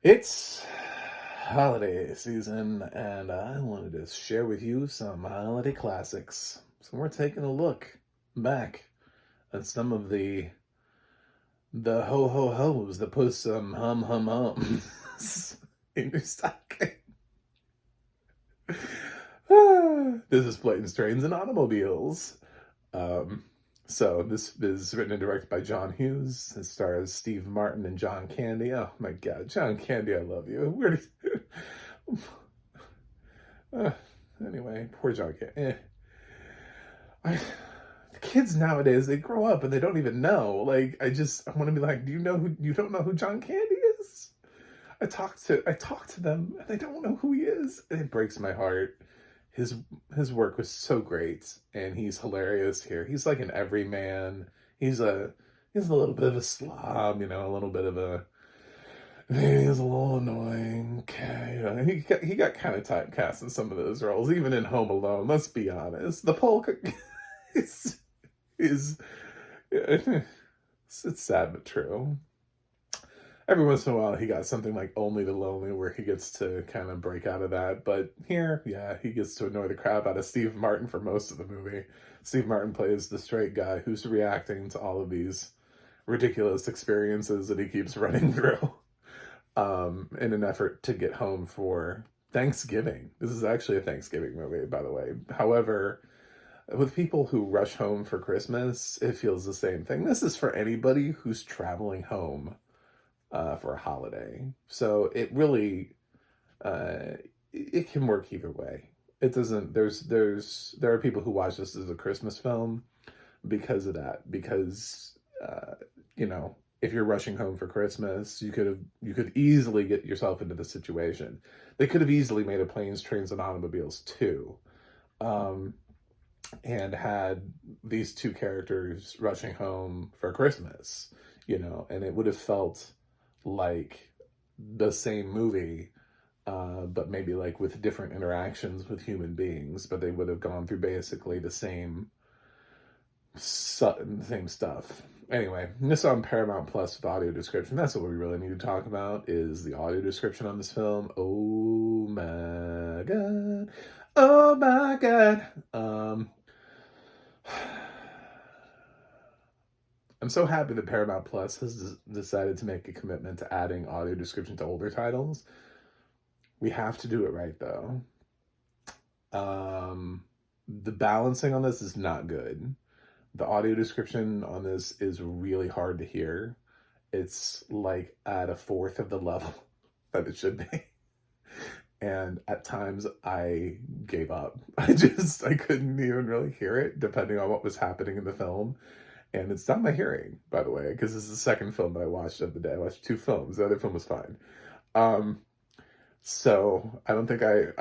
It's holiday season, and I wanted to share with you some holiday classics. So we're taking a look back at some of the ho ho hos that put some hum hum hums in your stocking. This is Planes, Trains, and Automobiles. Um, so this is written and directed by John Hughes. It stars Steve Martin and John Candy. Oh my God, John Candy, I love you. Where did uh, anyway, poor John Candy. I, the kids nowadays, they grow up and they don't even know. I want to be like, do you know who you don't know who John Candy is? I talk to them and they don't know who he is. And it breaks my heart. His his work was so great and he's hilarious here. He's like an everyman. He's a little bit of a slob, a little bit of a maybe he's a little annoying. Okay. He got kind of typecast in some of those roles, even in Home Alone. Let's be honest. The polka is is it's sad but true. Every once in a while, he got something like Only the Lonely, where he gets to kind of break out of that. But here, yeah, he gets to annoy the crap out of Steve Martin for most of the movie. Steve Martin plays the straight guy who's reacting to all of these ridiculous experiences that he keeps running through in an effort to get home for Thanksgiving. This is actually a Thanksgiving movie, by the way. However, with people who rush home for Christmas, it feels the same thing. This is for anybody who's traveling home for a holiday. So it really it can work either way. It doesn't. There are people who watch this as a Christmas film because of that. Because you know, if you're rushing home for Christmas, you could easily get yourself into the situation. They could have easily made a Planes, Trains, and Automobiles too, um, and had these two characters rushing home for Christmas. And it would have felt like the same movie, but maybe like with different interactions with human beings, but they would have gone through basically the same stuff. Anyway, this on Paramount Plus with audio description. That's what we really need to talk about is the audio description on this film. Oh my God. Oh my God. I'm so happy that Paramount Plus has decided to make a commitment to adding audio description to older titles. We have to do it right though. The balancing on this is not good. The audio description on this is really hard to hear. It's like at a fourth of the level that it should be. And at times I gave up. I couldn't even really hear it depending on what was happening in the film. And it's not my hearing, by the way, because this is the second film that I watched of the day. I watched two films. The other film was fine. Um, so I don't think I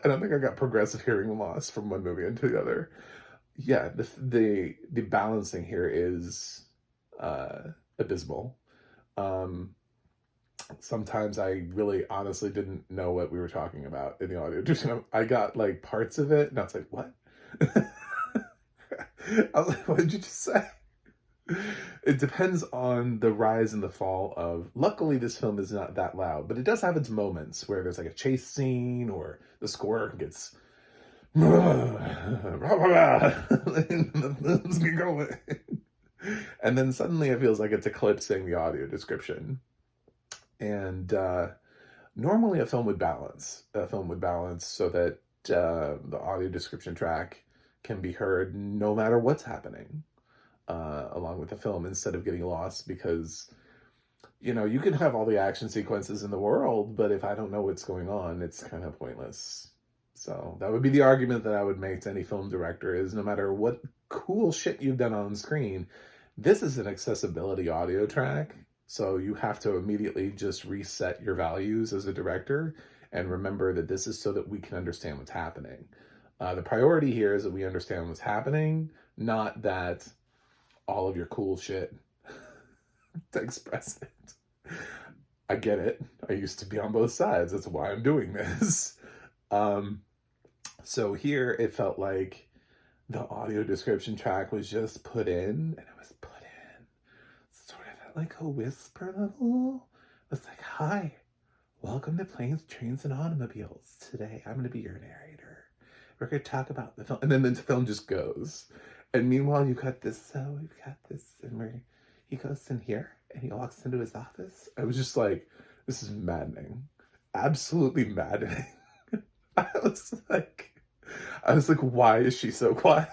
don't think I got progressive hearing loss from one movie into the other. Yeah, the balancing here is abysmal. Um, Sometimes I really honestly didn't know what we were talking about in the audio. Just I got like parts of it, and I was like, "What?" I was like, "What did you just say?" It depends on the rise and the fall of. Luckily, this film is not that loud, but it does have its moments where there's like a chase scene or the score gets. Let's get going. And then suddenly it feels like it's eclipsing the audio description. And normally a film would balance so that the audio description track can be heard no matter what's happening along with the film instead of getting lost because you can have all the action sequences in the world, but if I don't know what's going on, it's kind of pointless. So that would be the argument that I would make to any film director is no matter what cool shit you've done on screen, this is an accessibility audio track. So you have to immediately just reset your values as a director and remember that this is so that we can understand what's happening. The priority here is that we understand what's happening, not that all of your cool shit to express it. I get it. I used to be on both sides. That's why I'm doing this. Um, so here it felt like the audio description track was just put in, and it was put in sort of at like a whisper level. It's like, hi, Welcome to Planes, Trains, and Automobiles. Today, I'm going to be your narrator. We're going to talk about the film. And then the film just goes. And meanwhile, you've got this, so we've got this. And he goes in here and he walks into his office. I was just like, this is maddening. Absolutely maddening. I I was like, why is she so quiet?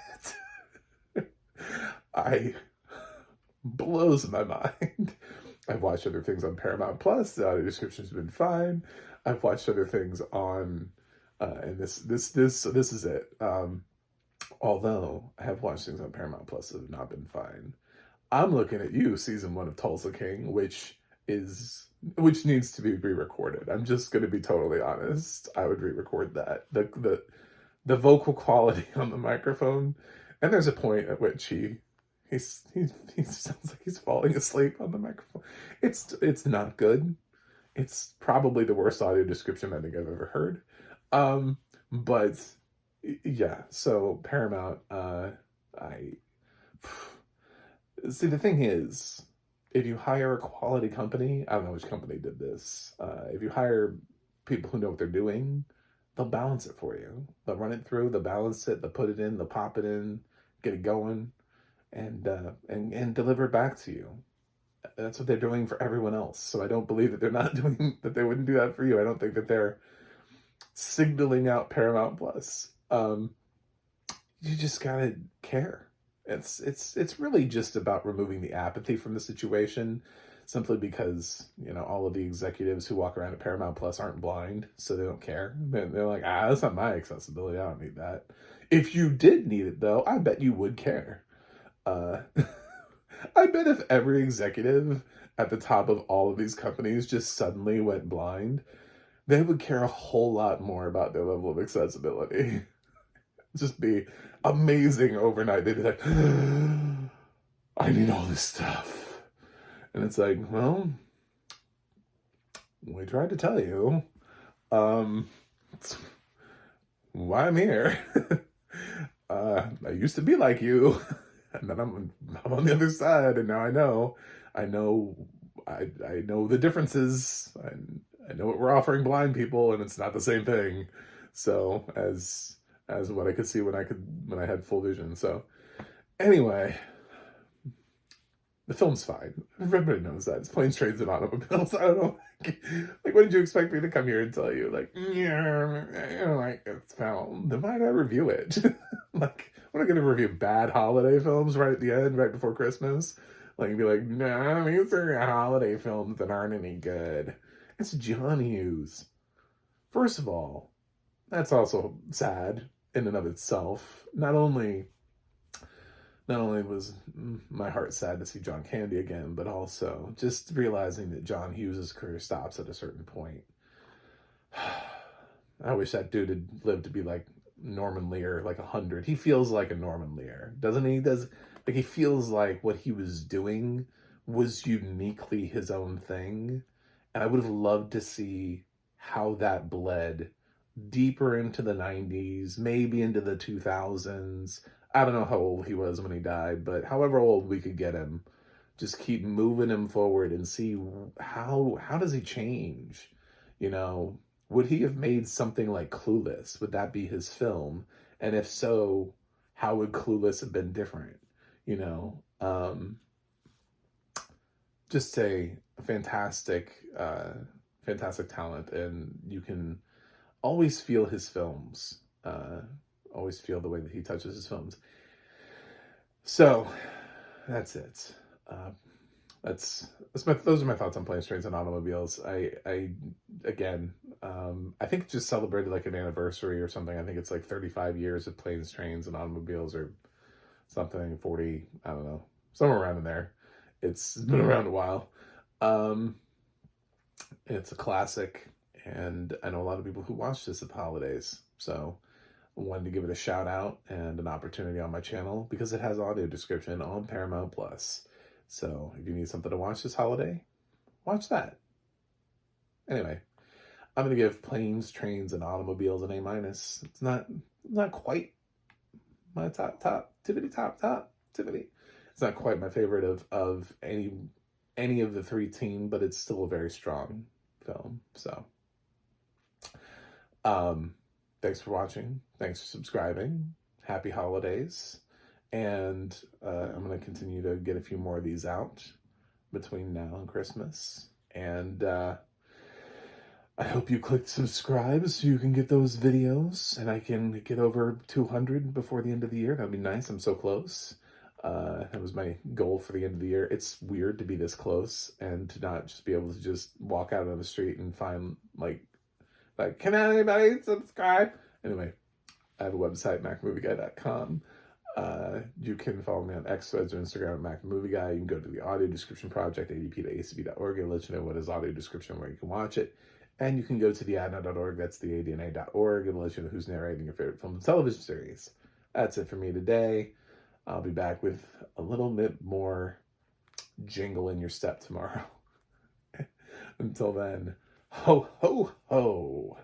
I blows my mind. I've watched other things on Paramount Plus. The audio description's been fine. I've watched other things on, and this is it. Although I have watched things on Paramount Plus that have not been fine. I'm looking at you, season 1 of Tulsa King, which needs to be re-recorded. I'm just going to be totally honest. I would re-record that. The vocal quality on the microphone, and there's a point at which he sounds like he's falling asleep on the microphone. It's not good. It's probably the worst audio description I think I've ever heard. But yeah, so Paramount, I see, the thing is, if you hire a quality company, I don't know which company did this. If you hire people who know what they're doing, they'll balance it for you. They'll run it through, they'll balance it, they'll put it in, they'll pop it in, get it going, and deliver it back to you. That's what they're doing for everyone else. So I don't believe that they're not doing that. They wouldn't do that for you. I don't think that they're signaling out Paramount Plus. You just gotta care. It's really just about removing the apathy from the situation, simply because, you know, all of the executives who walk around at Paramount Plus aren't blind, so they don't care. They're like, that's not my accessibility. I don't need that. If you did need it, though, I bet you would care. I bet if every executive at the top of all of these companies just suddenly went blind, they would care a whole lot more about their level of accessibility. Just be amazing overnight. They'd be like, I need all this stuff. And it's like, well, we tried to tell you. Why I'm here. I used to be like you. And then I'm on the other side, and now I know the differences. I know what we're offering blind people, and it's not the same thing. So as what I could see when I had full vision. So anyway, the film's fine. Everybody knows that. It's Planes, Trains, and Automobiles. I don't know. Like, what did you expect me to come here and tell you? Like, yeah, I don't like this film. Then why did I review it? Like, what am I going to review? Bad holiday films right at the end, right before Christmas? Like, be like, nah, these are holiday films that aren't any good. It's John Hughes. First of all, that's also sad in and of itself. Not only was my heart sad to see John Candy again, but also just realizing that John Hughes' career stops at a certain point. I wish that dude had lived to be like Norman Lear, like 100. He feels like a Norman Lear, doesn't he? He feels like what he was doing was uniquely his own thing. And I would have loved to see how that bled deeper into the 90s, maybe into the 2000s. I don't know how old he was when he died, but however old we could get him, just keep moving him forward and see how does he change? You know, would he have made something like Clueless? Would that be his film? And if so, how would Clueless have been different? You know, just a fantastic talent, and you can always feel his films. Always feel the way that he touches his films. So that's it. Those are my thoughts on Planes, Trains, and Automobiles. I think it just celebrated like an anniversary or something. I think it's like 35 years of Planes, Trains, and Automobiles, or something, 40, I don't know, somewhere around in there. It's been around a while. It's a classic, and I know a lot of people who watch this at the holidays, so I wanted to give it a shout out and an opportunity on my channel because it has audio description on Paramount Plus. So if you need something to watch this holiday, watch that. Anyway, I'm going to give Planes, Trains, and Automobiles an A-. It's not quite my top tippity. It's not quite my favorite of any of the three team, but it's still a very strong film. So Thanks for watching. Thanks for subscribing. Happy holidays. And I'm going to continue to get a few more of these out between now and Christmas. And I hope you clicked subscribe so you can get those videos and I can get over 200 before the end of the year. That'd be nice. I'm so close. That was my goal for the end of the year. It's weird to be this close and to not just be able to just walk out on the street and find like, can anybody subscribe? Anyway, I have a website, macmovieguy.com. You can follow me on X, Threads, or Instagram at MacMovieGuy. You can go to the audio description project, adp.acb.org. It'll let you know what is audio description, where you can watch it. And you can go to the adna.org, that's the adna.org. It'll let you know who's narrating your favorite film and television series. That's it for me today. I'll be back with a little bit more jingle in your step tomorrow. Until then, ho, ho, ho.